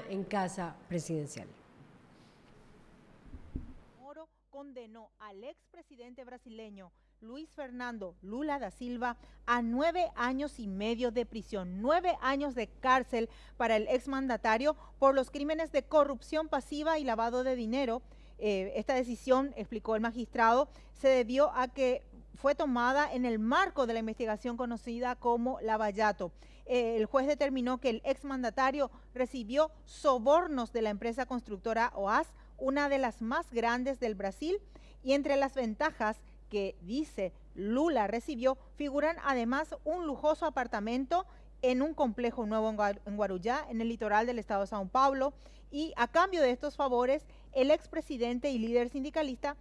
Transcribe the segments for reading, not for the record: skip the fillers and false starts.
en Casa Presidencial. Moro condenó al expresidente brasileño Luis Fernando Lula da Silva a 9 años y medio de prisión, 9 años de cárcel para el exmandatario por los crímenes de corrupción pasiva y lavado de dinero. Esta decisión, explicó el magistrado, se debió a que fue tomada en el marco de la investigación conocida como Lavallato. El juez determinó que el exmandatario recibió sobornos de la empresa constructora OAS, una de las más grandes del Brasil, y entre las ventajas que dice Lula recibió figuran además un lujoso apartamento en un complejo nuevo en Guarujá, en el litoral del estado de São Paulo, y a cambio de estos favores, el expresidente y líder sindicalista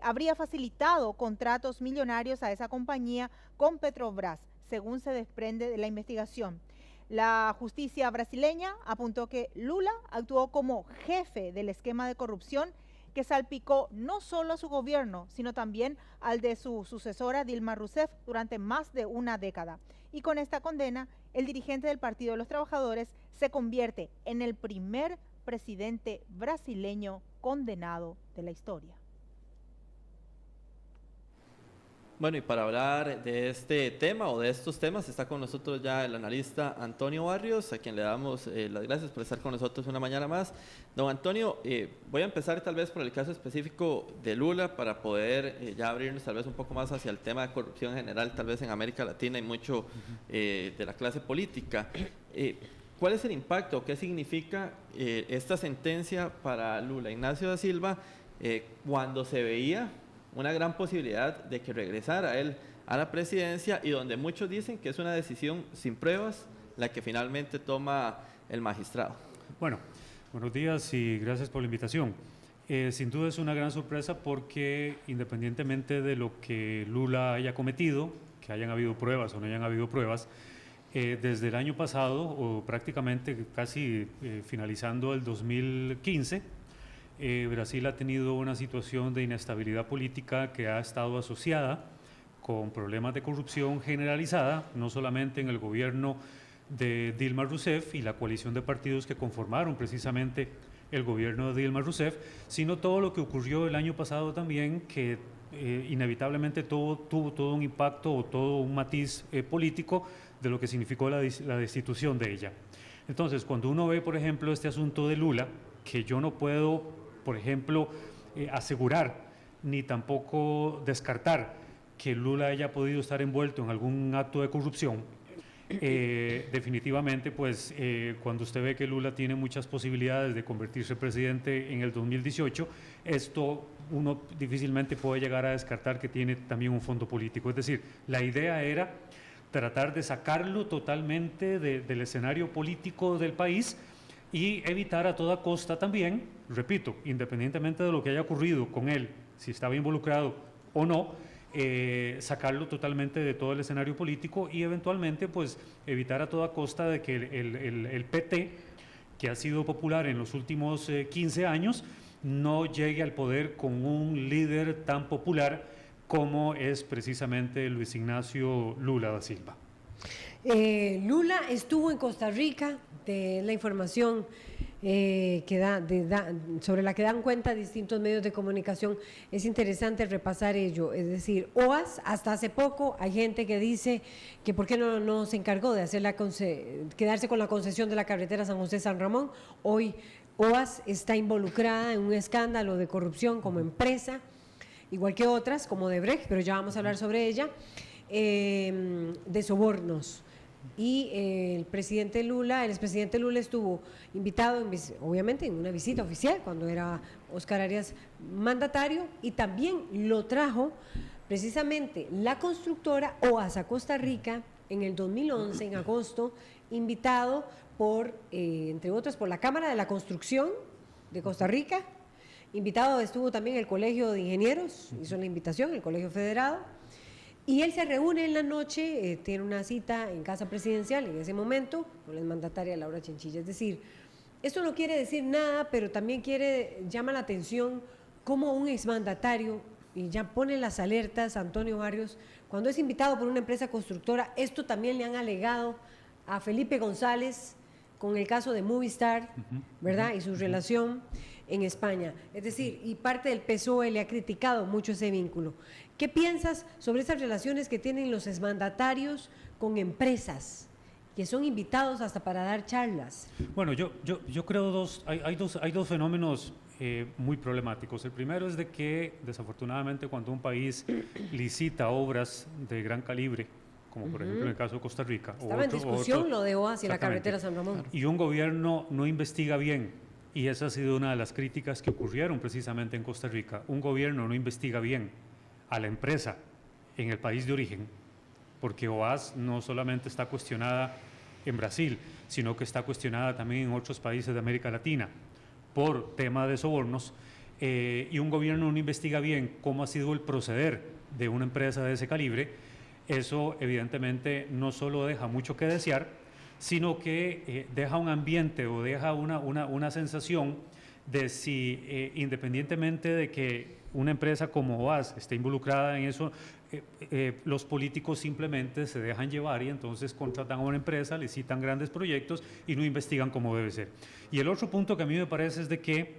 habría facilitado contratos millonarios a esa compañía con Petrobras, según se desprende de la investigación. La justicia brasileña apuntó que Lula actuó como jefe del esquema de corrupción que salpicó no solo a su gobierno, sino también al de su sucesora Dilma Rousseff durante más de una década. Y con esta condena, el dirigente del Partido de los Trabajadores se convierte en el primer presidente brasileño condenado de la historia. Bueno, y para hablar de este tema o de estos temas está con nosotros ya el analista Antonio Barrios, a quien le damos las gracias por estar con nosotros una mañana más. Don Antonio, voy a empezar tal vez por el caso específico de Lula para poder ya abrirnos tal vez un poco más hacia el tema de corrupción general, tal vez en América Latina y mucho de la clase política. ¿Cuál es el impacto? ¿Qué significa esta sentencia para Lula Ignacio da Silva cuando se veía una gran posibilidad de que regresara él a la presidencia y donde muchos dicen que es una decisión sin pruebas la que finalmente toma el magistrado? Bueno, buenos días y gracias por la invitación. Sin duda es una gran sorpresa porque independientemente de lo que Lula haya cometido, que hayan habido pruebas o no hayan habido pruebas, desde el año pasado o prácticamente casi finalizando el 2015, Brasil ha tenido una situación de inestabilidad política que ha estado asociada con problemas de corrupción generalizada, no solamente en el gobierno de Dilma Rousseff y la coalición de partidos que conformaron precisamente el gobierno de Dilma Rousseff, sino todo lo que ocurrió el año pasado también, que inevitablemente tuvo todo un impacto o todo un matiz político de lo que significó la destitución de ella. Entonces, cuando uno ve, por ejemplo, este asunto de Lula, que yo no puedo, por ejemplo, asegurar ni tampoco descartar que Lula haya podido estar envuelto en algún acto de corrupción, definitivamente, pues cuando usted ve que Lula tiene muchas posibilidades de convertirse en presidente en el 2018, esto uno difícilmente puede llegar a descartar que tiene también un fondo político. Es decir, la idea era tratar de sacarlo totalmente del escenario político del país y evitar a toda costa también, repito, independientemente de lo que haya ocurrido con él, si estaba involucrado o no, sacarlo totalmente de todo el escenario político y eventualmente pues evitar a toda costa de que el PT, que ha sido popular en los últimos 15 años, no llegue al poder con un líder tan popular como es precisamente Luis Ignacio Lula da Silva. Lula estuvo en Costa Rica, de la información sobre la que dan cuenta distintos medios de comunicación, es interesante repasar ello. Es decir, OAS, hasta hace poco hay gente que dice que por qué no se encargó de hacer quedarse con la concesión de la carretera San José-San Ramón. Hoy OAS está involucrada en un escándalo de corrupción como empresa, igual que otras, como Odebrecht, pero ya vamos a hablar sobre ella, de sobornos. Y el expresidente Lula estuvo invitado, obviamente, en una visita oficial, cuando era Óscar Arias mandatario, y también lo trajo precisamente la constructora OAS a Costa Rica en el 2011, en agosto, invitado por, entre otras, por la Cámara de la Construcción de Costa Rica. Invitado estuvo también el Colegio de Ingenieros, hizo la invitación, el Colegio Federado, y él se reúne en la noche, tiene una cita en Casa Presidencial en ese momento, con la mandataria Laura Chinchilla. Es decir, esto no quiere decir nada, pero también llama la atención cómo un exmandatario, y ya pone las alertas Antonio Barrios, cuando es invitado por una empresa constructora. Esto también le han alegado a Felipe González, con el caso de Movistar, ¿verdad? Y su relación en España. Es decir, y parte del PSOE le ha criticado mucho ese vínculo. ¿Qué piensas sobre esas relaciones que tienen los exmandatarios con empresas que son invitados hasta para dar charlas? Bueno, yo creo hay dos fenómenos muy problemáticos. El primero es de que, desafortunadamente, cuando un país licita obras de gran calibre, como por ejemplo en el caso de Costa Rica. Estaba en discusión lo de OAS y la carretera San Ramón. Y un gobierno no investiga bien, y esa ha sido una de las críticas que ocurrieron precisamente en Costa Rica. Un gobierno no investiga bien a la empresa en el país de origen, porque OAS no solamente está cuestionada en Brasil, sino que está cuestionada también en otros países de América Latina por tema de sobornos, y un gobierno no investiga bien cómo ha sido el proceder de una empresa de ese calibre. Eso evidentemente no solo deja mucho que desear, sino que deja un ambiente o deja una sensación de si independientemente de que una empresa como OAS esté involucrada en eso, los políticos simplemente se dejan llevar y entonces contratan a una empresa, licitan grandes proyectos y no investigan como debe ser. Y el otro punto que a mí me parece es de que,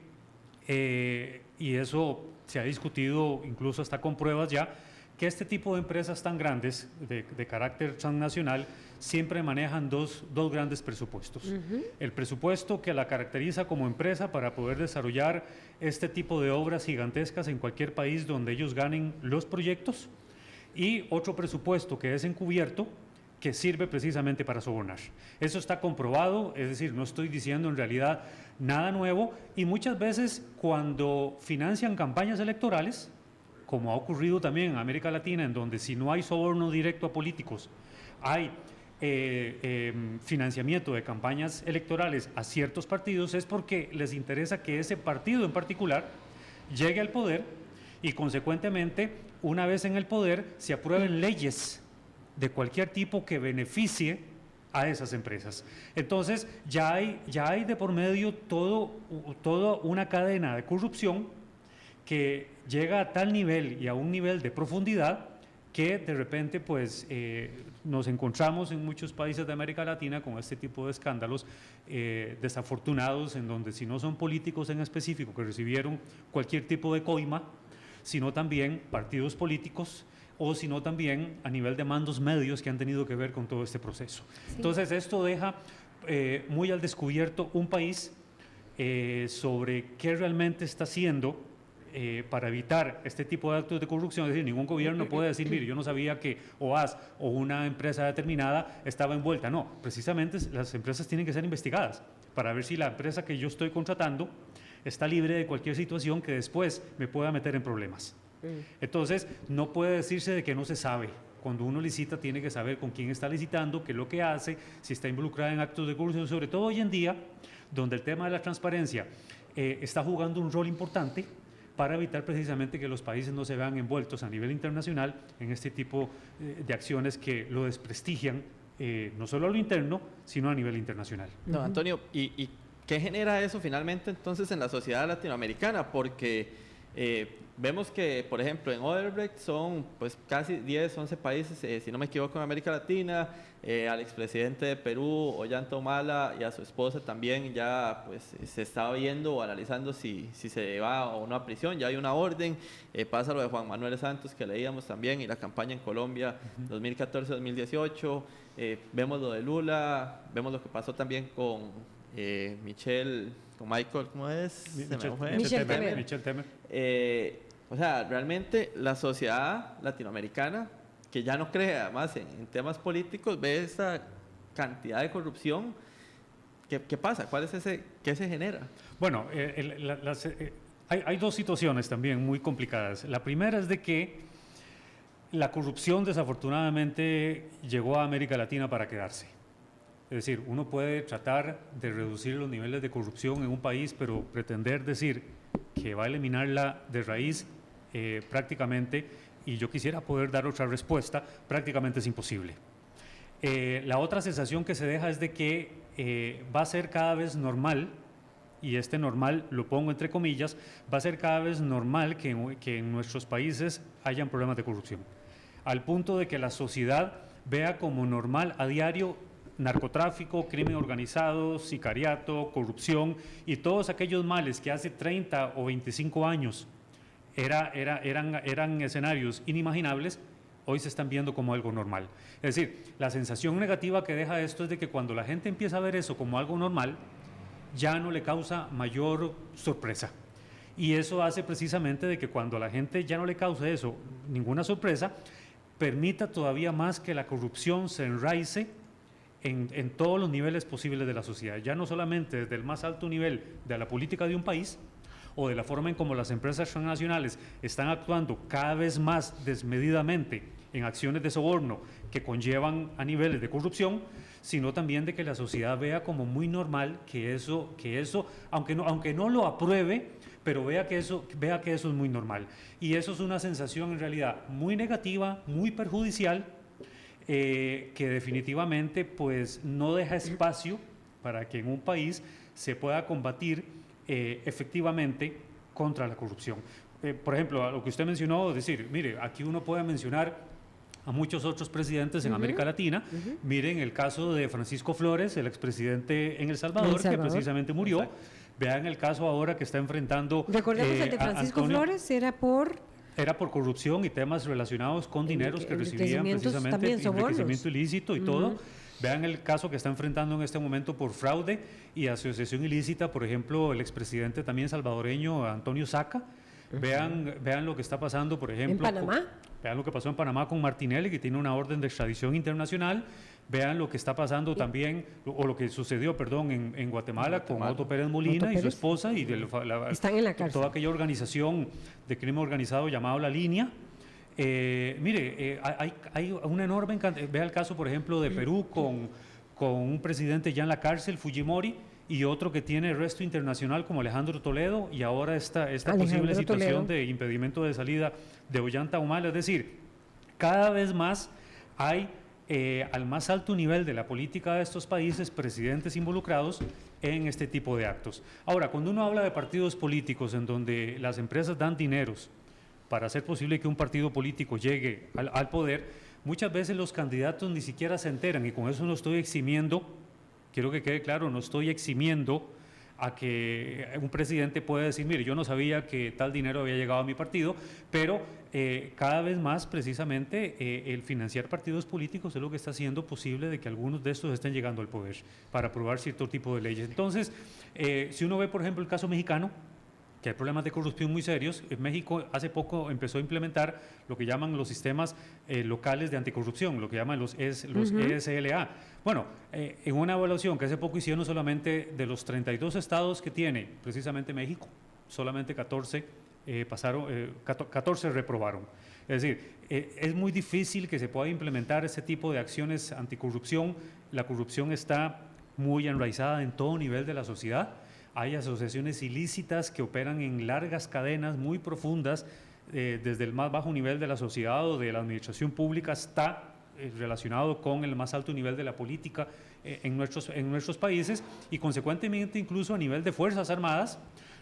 y eso se ha discutido incluso hasta con pruebas ya, que este tipo de empresas tan grandes, de carácter transnacional, siempre manejan dos grandes presupuestos. El presupuesto que la caracteriza como empresa para poder desarrollar este tipo de obras gigantescas en cualquier país donde ellos ganen los proyectos, y otro presupuesto que es encubierto, que sirve precisamente para sobornar. Eso está comprobado, es decir, no estoy diciendo en realidad nada nuevo, y muchas veces cuando financian campañas electorales, como ha ocurrido también en América Latina, en donde si no hay soborno directo a políticos, hay financiamiento de campañas electorales a ciertos partidos, es porque les interesa que ese partido en particular llegue al poder y consecuentemente, una vez en el poder, se aprueben leyes de cualquier tipo que beneficie a esas empresas. Entonces, ya hay de por medio toda una cadena de corrupción que llega a tal nivel y a un nivel de profundidad que de repente pues nos encontramos en muchos países de América Latina con este tipo de escándalos desafortunados, en donde si no son políticos en específico que recibieron cualquier tipo de coima, sino también partidos políticos, o sino también a nivel de mandos medios que han tenido que ver con todo este proceso. Sí. Entonces esto deja muy al descubierto un país sobre qué realmente está haciendo para evitar este tipo de actos de corrupción. Es decir, ningún gobierno puede decir, mire, yo no sabía que OAS o una empresa determinada estaba envuelta. No, precisamente las empresas tienen que ser investigadas para ver si la empresa que yo estoy contratando está libre de cualquier situación que después me pueda meter en problemas. Entonces, no puede decirse de que no se sabe. Cuando uno licita tiene que saber con quién está licitando, qué es lo que hace, si está involucrada en actos de corrupción, sobre todo hoy en día, donde el tema de la transparencia está jugando un rol importante para evitar precisamente que los países no se vean envueltos a nivel internacional en este tipo de acciones que lo desprestigian, no solo a lo interno, sino a nivel internacional. No, Antonio, ¿y qué genera eso finalmente entonces en la sociedad latinoamericana? Porque vemos que, por ejemplo, en Odebrecht son pues casi 10, 11 países, si no me equivoco, en América Latina. Al expresidente de Perú, Ollanta Humala, y a su esposa también ya pues se estaba viendo o analizando si se va o no a prisión. Ya hay una orden. Pasa lo de Juan Manuel Santos que leíamos también, y la campaña en Colombia 2014-2018. Vemos lo de Lula, vemos lo que pasó también con Michael, ¿cómo es? Michel Temer. O sea, realmente la sociedad latinoamericana, que ya no cree además en temas políticos, ve esta cantidad de corrupción. ¿Qué pasa? ¿Qué se genera? Bueno, hay dos situaciones también muy complicadas. La primera es de que la corrupción desafortunadamente llegó a América Latina para quedarse. Es decir, uno puede tratar de reducir los niveles de corrupción en un país, pero pretender decir que va a eliminarla de raíz prácticamente, y yo quisiera poder dar otra respuesta, prácticamente es imposible. La otra sensación que se deja es de que va a ser cada vez normal, y este normal lo pongo entre comillas, va a ser cada vez normal que en nuestros países hayan problemas de corrupción, al punto de que la sociedad vea como normal a diario narcotráfico, crimen organizado, sicariato, corrupción y todos aquellos males que hace 30 o 25 años eran escenarios inimaginables, hoy se están viendo como algo normal. Es decir, la sensación negativa que deja esto es de que cuando la gente empieza a ver eso como algo normal, ya no le causa mayor sorpresa. Y eso hace precisamente de que cuando a la gente ya no le causa eso ninguna sorpresa, permita todavía más que la corrupción se enraice en todos los niveles posibles de la sociedad, ya no solamente desde el más alto nivel de la política de un país o de la forma en cómo las empresas transnacionales están actuando cada vez más desmedidamente en acciones de soborno que conllevan a niveles de corrupción, sino también de que la sociedad vea como muy normal que eso aunque no lo apruebe, pero vea que eso es muy normal. Y eso es una sensación en realidad muy negativa, muy perjudicial, que definitivamente pues no deja espacio para que en un país se pueda combatir efectivamente contra la corrupción. Por ejemplo, a lo que usted mencionó, es decir, mire, aquí uno puede mencionar a muchos otros presidentes en América Latina. Miren el caso de Francisco Flores, el expresidente en El Salvador, que precisamente murió. Exacto. Vean el caso ahora que está enfrentando. Recordemos el de Francisco Flores era por corrupción y temas relacionados con dineros que recibían precisamente, enriquecimiento ilícito y todo. Vean el caso que está enfrentando en este momento por fraude y asociación ilícita, por ejemplo, el expresidente también salvadoreño Antonio Saca. Vean lo que está pasando, por ejemplo, ¿en Panamá? Vean lo que pasó en Panamá con Martinelli, que tiene una orden de extradición internacional. Vean lo que está pasando también, o lo que sucedió, perdón, en Guatemala con Otto Pérez Molina y su esposa, y están en la cárcel. Toda aquella organización de crimen organizado llamado La Línea. Hay una enorme cantidad. Vea el caso, por ejemplo, de Perú con un presidente ya en la cárcel, Fujimori, y otro que tiene arresto internacional como Alejandro Toledo, y ahora esta posible situación de impedimento de salida de Ollanta Humala. Es decir, cada vez más hay al más alto nivel de la política de estos países presidentes involucrados en este tipo de actos. Ahora, cuando uno habla de partidos políticos en donde las empresas dan dineros para hacer posible que un partido político llegue al poder, muchas veces los candidatos ni siquiera se enteran, y con eso no estoy eximiendo, quiero que quede claro, no estoy eximiendo a que un presidente pueda decir, mire, yo no sabía que tal dinero había llegado a mi partido, pero cada vez más precisamente el financiar partidos políticos es lo que está haciendo posible de que algunos de estos estén llegando al poder para aprobar cierto tipo de leyes. Entonces, si uno ve, por ejemplo, el caso mexicano, que hay problemas de corrupción muy serios. En México hace poco empezó a implementar lo que llaman los sistemas locales de anticorrupción, lo que llaman los ESLA. Bueno, en una evaluación que hace poco hicieron solamente de los 32 estados que tiene precisamente México, solamente 14 reprobaron. Es decir, es muy difícil que se pueda implementar ese tipo de acciones anticorrupción. La corrupción está muy enraizada en todo nivel de la sociedad. Hay asociaciones ilícitas que operan en largas cadenas muy profundas, desde el más bajo nivel de la sociedad o de la administración pública hasta relacionado con el más alto nivel de la política en nuestros países, y consecuentemente incluso a nivel de Fuerzas Armadas.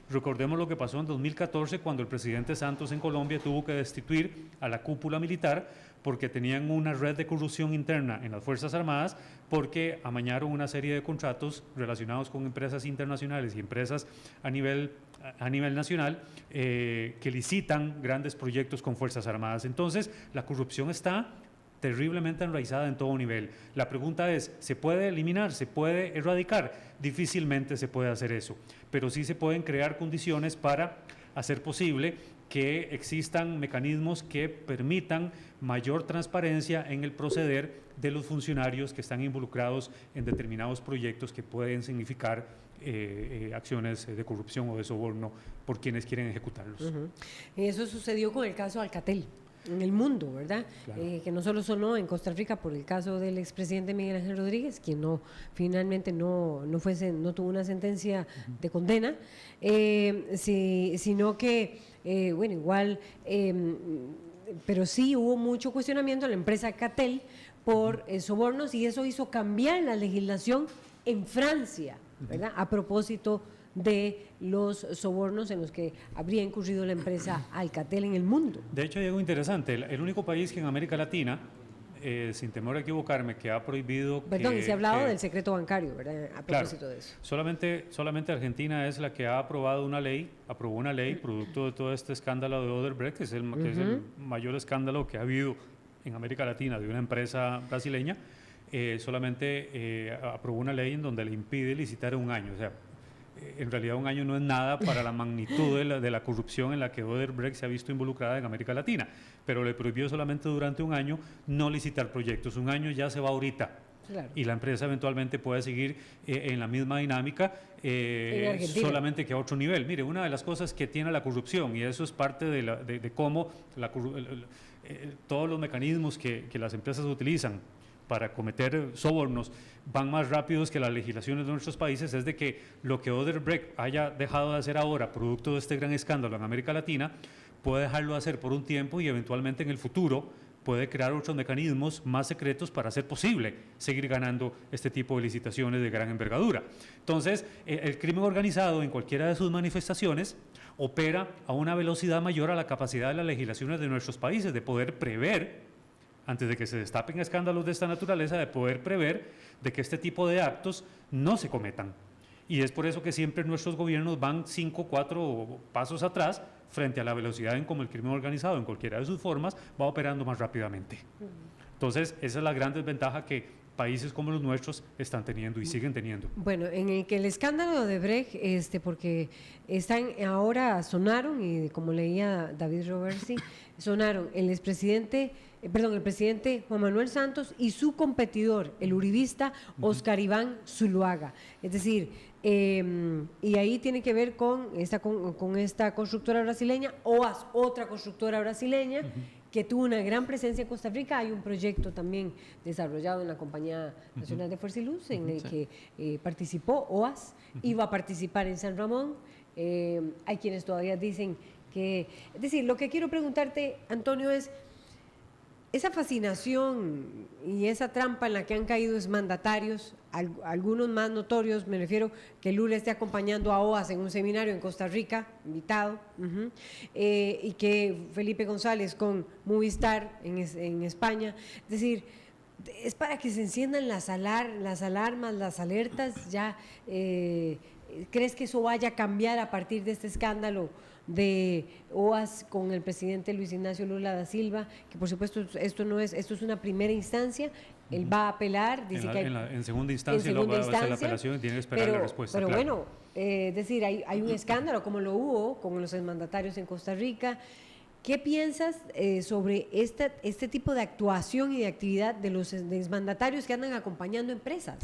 Recordemos lo que pasó en 2014 cuando el presidente Santos en Colombia tuvo que destituir a la cúpula militar porque tenían una red de corrupción interna en las Fuerzas Armadas, porque amañaron una serie de contratos relacionados con empresas internacionales y empresas a nivel nacional que licitan grandes proyectos con Fuerzas Armadas. Entonces, la corrupción está terriblemente enraizada en todo nivel. La pregunta es, ¿se puede eliminar? ¿Se puede erradicar? Difícilmente se puede hacer eso, pero sí se pueden crear condiciones para hacer posible que existan mecanismos que permitan mayor transparencia en el proceder de los funcionarios que están involucrados en determinados proyectos que pueden significar acciones de corrupción o de soborno por quienes quieren ejecutarlos. Y eso sucedió con el caso Alcatel en el mundo, ¿verdad? Claro. Que no solo sonó en Costa Rica por el caso del expresidente Miguel Ángel Rodríguez, quien finalmente no tuvo una sentencia de condena, sino que, bueno, igual, pero sí hubo mucho cuestionamiento a la empresa Alcatel por sobornos, y eso hizo cambiar la legislación en Francia, ¿verdad? A propósito de los sobornos en los que habría incurrido la empresa Alcatel en el mundo. De hecho, hay algo interesante. El único país que en América Latina sin temor a equivocarme, que ha prohibido... Perdón, y se ha hablado del secreto bancario, ¿verdad? A propósito de eso. Solamente Argentina es la que ha aprobó una ley producto de todo este escándalo de Odebrecht, que es el mayor escándalo que ha habido en América Latina de una empresa brasileña. Solamente aprobó una ley en donde le impide licitar un año. O sea, en realidad un año no es nada para la magnitud de la corrupción en la que Odebrecht se ha visto involucrada en América Latina, pero le prohibió solamente durante un año no licitar proyectos. Un año ya se va ahorita. Claro. Y la empresa eventualmente puede seguir en la misma dinámica, solamente que a otro nivel. Mire, una de las cosas que tiene la corrupción, y eso es parte de cómo todos los mecanismos que las empresas utilizan para cometer sobornos van más rápidos que las legislaciones de nuestros países, es de que lo que Odebrecht haya dejado de hacer ahora, producto de este gran escándalo en América Latina, puede dejarlo de hacer por un tiempo y eventualmente en el futuro puede crear otros mecanismos más secretos para hacer posible seguir ganando este tipo de licitaciones de gran envergadura. Entonces, el crimen organizado en cualquiera de sus manifestaciones opera a una velocidad mayor a la capacidad de las legislaciones de nuestros países de poder prever, antes de que se destapen escándalos de esta naturaleza, de poder prever de que este tipo de actos no se cometan. Y es por eso que siempre nuestros gobiernos van 5 o 4 pasos atrás frente a la velocidad en cómo el crimen organizado, en cualquiera de sus formas, va operando más rápidamente. Entonces, esa es la gran desventaja que países como los nuestros están teniendo y siguen teniendo. Bueno, en el que el escándalo de Brecht, porque ahora sonaron, y como leía David Roversi, sonaron el presidente Juan Manuel Santos y su competidor, el uribista Oscar Iván Zuluaga. Es decir, y ahí tiene que ver con esta constructora brasileña, OAS, otra constructora brasileña, que tuvo una gran presencia en Costa Rica. Hay un proyecto también desarrollado en la Compañía Nacional de Fuerza y Luz, en el que participó OAS, iba a participar en San Ramón. Hay quienes todavía dicen que... Es decir, lo que quiero preguntarte, Antonio, es esa fascinación y esa trampa en la que han caído exmandatarios, algunos más notorios, me refiero que Lula esté acompañando a OAS en un seminario en Costa Rica, invitado, y que Felipe González con Movistar en España. Es decir, es para que se enciendan las alarmas, las alertas. Ya ¿crees que eso vaya a cambiar a partir de este escándalo de OAS con el presidente Luis Ignacio Lula da Silva? Que por supuesto esto es una primera instancia. Él va a apelar, dice en segunda instancia va a hacer la apelación y tiene que esperar la respuesta. Pero claro. Bueno, es decir, hay un escándalo como lo hubo con los exmandatarios en Costa Rica. ¿Qué piensas sobre este tipo de actuación y de actividad de los exmandatarios que andan acompañando empresas?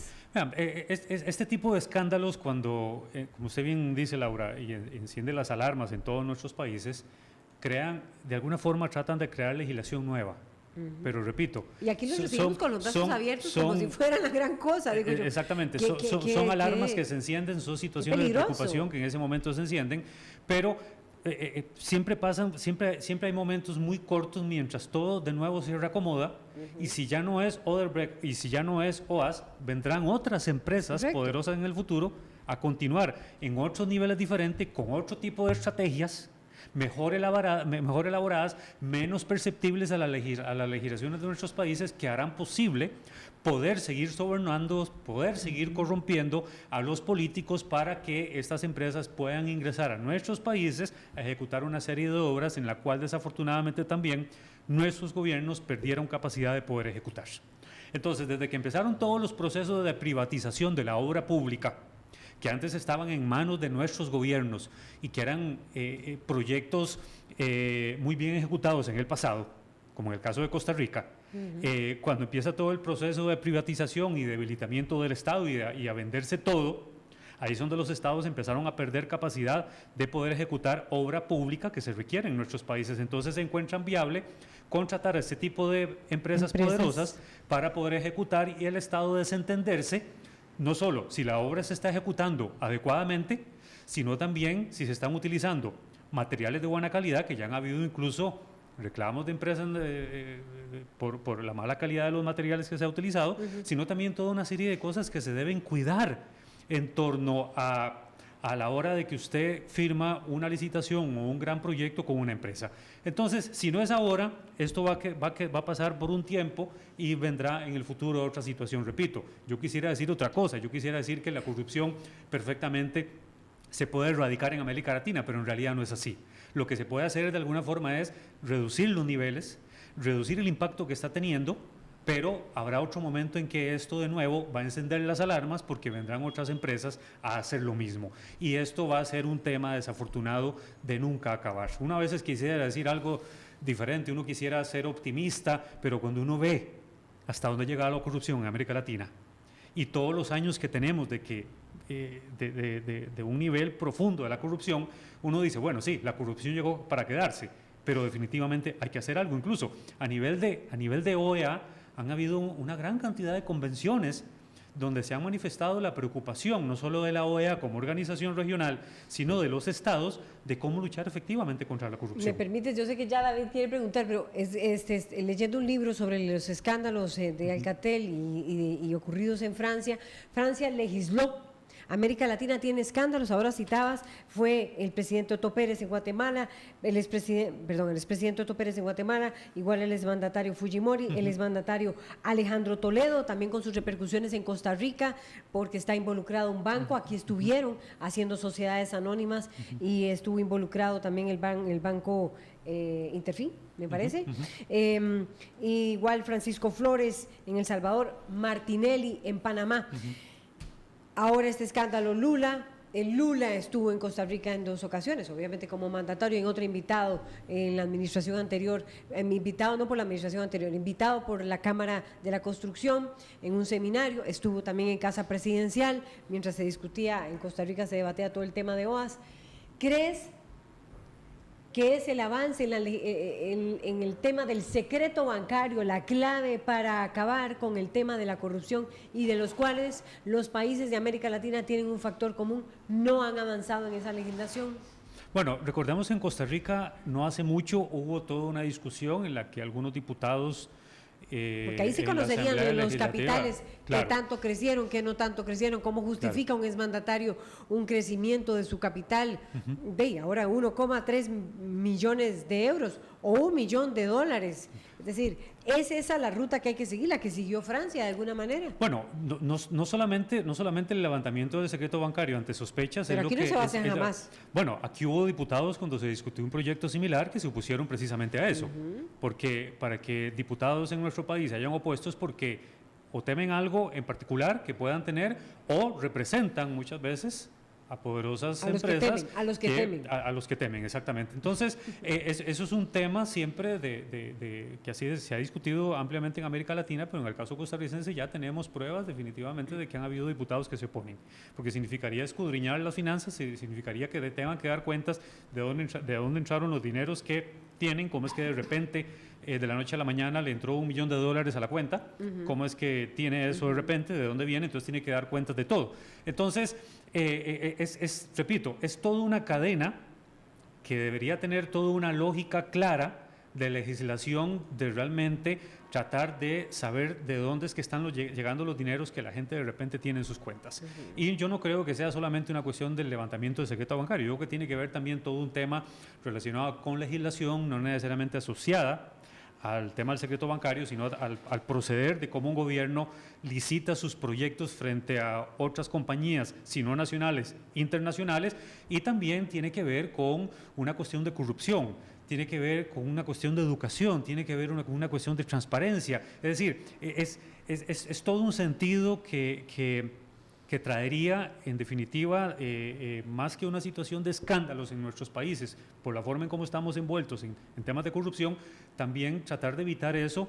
Este tipo de escándalos, cuando, como usted bien dice, Laura, y enciende las alarmas en todos nuestros países, de alguna forma tratan de crear legislación nueva. Pero repito... Y aquí los recibimos con los brazos abiertos como si fueran la gran cosa, digo yo. Exactamente, son alarmas que se encienden, son situaciones de preocupación que en ese momento se encienden, pero... siempre hay momentos muy cortos mientras todo de nuevo se reacomoda, y si ya no es Odebrecht y si ya no es OAS, vendrán otras empresas poderosas en el futuro a continuar en otros niveles diferentes, con otro tipo de estrategias mejor elaboradas, menos perceptibles a las legislaciones de nuestros países, que harán posible poder seguir sobornando, poder seguir corrompiendo a los políticos para que estas empresas puedan ingresar a nuestros países a ejecutar una serie de obras en la cual desafortunadamente también nuestros gobiernos perdieron capacidad de poder ejecutar. Entonces, desde que empezaron todos los procesos de privatización de la obra pública, que antes estaban en manos de nuestros gobiernos y que eran proyectos muy bien ejecutados en el pasado, como en el caso de Costa Rica, cuando empieza todo el proceso de privatización y debilitamiento del Estado y a venderse todo, ahí es donde los estados empezaron a perder capacidad de poder ejecutar obra pública que se requiere en nuestros países. Entonces se encuentran viable contratar a este tipo de empresas poderosas para poder ejecutar, y el Estado desentenderse, no solo si la obra se está ejecutando adecuadamente, sino también si se están utilizando materiales de buena calidad, que ya han habido incluso reclamos de empresas por la mala calidad de los materiales que se ha utilizado, sino también toda una serie de cosas que se deben cuidar en torno a a la hora de que usted firma una licitación o un gran proyecto con una empresa. Entonces, si no es ahora, esto va a pasar por un tiempo y vendrá en el futuro otra situación. Repito, yo quisiera decir otra cosa, yo quisiera decir que la corrupción perfectamente se puede erradicar en América Latina, pero en realidad no es así. Lo que se puede hacer de alguna forma es reducir los niveles, reducir el impacto que está teniendo, pero habrá otro momento en que esto de nuevo va a encender las alarmas porque vendrán otras empresas a hacer lo mismo. Y esto va a ser un tema desafortunado de nunca acabar. Una vez quisiera decir algo diferente, uno quisiera ser optimista, pero cuando uno ve hasta dónde llega la corrupción en América Latina y todos los años que tenemos de un nivel profundo de la corrupción, uno dice, bueno, sí, la corrupción llegó para quedarse, pero definitivamente hay que hacer algo. Incluso a nivel de OEA, han habido una gran cantidad de convenciones donde se ha manifestado la preocupación, no solo de la OEA como organización regional, sino de los estados, de cómo luchar efectivamente contra la corrupción. ¿Me permites? Yo sé que ya David quiere preguntar, pero leyendo un libro sobre los escándalos de Alcatel y ocurridos en Francia, Francia legisló. América Latina tiene escándalos, ahora citabas, fue el presidente Otto Pérez en Guatemala, el expresidente Otto Pérez en Guatemala, igual el exmandatario Fujimori, el exmandatario Alejandro Toledo, también con sus repercusiones en Costa Rica, porque está involucrado un banco, aquí estuvieron haciendo sociedades anónimas y estuvo involucrado también el banco Interfin, me parece. Igual Francisco Flores en El Salvador, Martinelli en Panamá. Ahora este escándalo Lula, el Lula estuvo en Costa Rica en 2 ocasiones, obviamente como mandatario, y en otro invitado en la administración anterior, invitado no por la administración anterior, invitado por la Cámara de la Construcción en un seminario, estuvo también en Casa Presidencial, mientras se discutía en Costa Rica, se debatía todo el tema de OAS. ¿Crees que es el avance en el tema del secreto bancario, la clave para acabar con el tema de la corrupción y de los cuales los países de América Latina tienen un factor común, no han avanzado en esa legislación? Bueno, recordemos que en Costa Rica no hace mucho hubo toda una discusión en la que algunos diputados porque ahí sí conocerían los capitales, claro, que tanto crecieron, que no tanto crecieron, cómo justifica un exmandatario un crecimiento de su capital de ahora 1,3 millones de euros o $1 millón. Es decir, ¿es esa la ruta que hay que seguir, la que siguió Francia de alguna manera? Bueno, no solamente el levantamiento del secreto bancario ante sospechas. Pero aquí no se va a hacer jamás. Bueno, aquí hubo diputados cuando se discutió un proyecto similar que se opusieron precisamente a eso, porque para que diputados en nuestro país hayan opuestos porque o temen algo en particular que puedan tener o representan muchas veces a poderosas empresas. A los que temen, exactamente. Entonces, eso es un tema siempre que así se ha discutido ampliamente en América Latina, pero en el caso costarricense ya tenemos pruebas definitivamente de que han habido diputados que se oponen, porque significaría escudriñar las finanzas, significaría que tengan que dar cuentas de dónde entraron los dineros que tienen, cómo es que de repente de la noche a la mañana le entró $1 millón a la cuenta, cómo es que tiene eso de repente, de dónde viene, entonces tiene que dar cuentas de todo. Entonces, repito, es toda una cadena que debería tener toda una lógica clara de legislación, de realmente tratar de saber de dónde es que están llegando los dineros que la gente de repente tiene en sus cuentas. Y yo no creo que sea solamente una cuestión del levantamiento del secreto bancario, yo creo que tiene que ver también todo un tema relacionado con legislación, no necesariamente asociada al tema del secreto bancario, sino al proceder de cómo un gobierno licita sus proyectos frente a otras compañías, si no nacionales, internacionales, y también tiene que ver con una cuestión de corrupción, tiene que ver con una cuestión de educación, tiene que ver con una cuestión de transparencia. Es decir, es todo un sentido que traería, en definitiva, más que una situación de escándalos en nuestros países, por la forma en cómo estamos envueltos en temas de corrupción, también tratar de evitar eso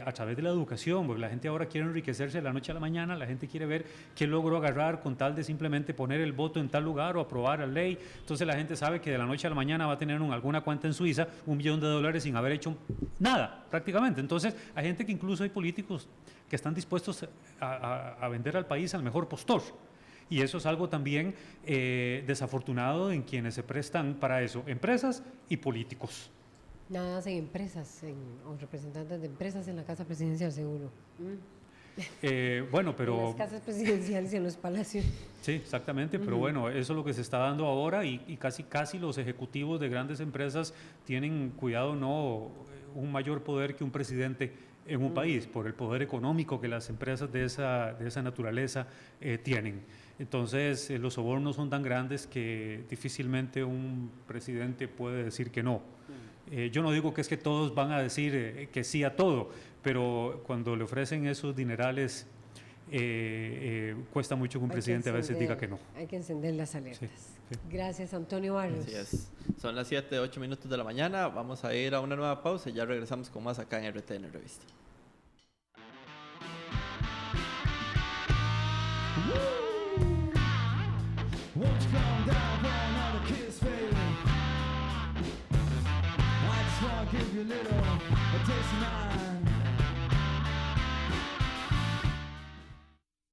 a través de la educación, porque la gente ahora quiere enriquecerse de la noche a la mañana, la gente quiere ver qué logró agarrar con tal de simplemente poner el voto en tal lugar o aprobar la ley. Entonces la gente sabe que de la noche a la mañana va a tener alguna cuenta en Suiza, $1 millón sin haber hecho nada, prácticamente. Entonces hay gente que incluso hay políticos que están dispuestos a vender al país al mejor postor. Y eso es algo también desafortunado en quienes se prestan para eso, empresas y políticos. Nada hacen empresas o representantes de empresas en la Casa Presidencial, seguro. Bueno, En pero... las casas presidenciales y en los palacios. Sí, exactamente, pero bueno, eso es lo que se está dando ahora y casi los ejecutivos de grandes empresas tienen, cuidado, no un mayor poder que un presidente en un país, por el poder económico que las empresas de esa naturaleza tienen. Entonces, los sobornos son tan grandes que difícilmente un presidente puede decir que no. Yo no digo que es que todos van a decir que sí a todo, pero cuando le ofrecen esos dinerales, cuesta mucho que un presidente a veces diga que no. Hay que encender las alertas. Sí. Gracias, Antonio Barrios. Así es. Son las 7:08 de la mañana. Vamos a ir a una nueva pausa y ya regresamos con más acá en RTN Revista.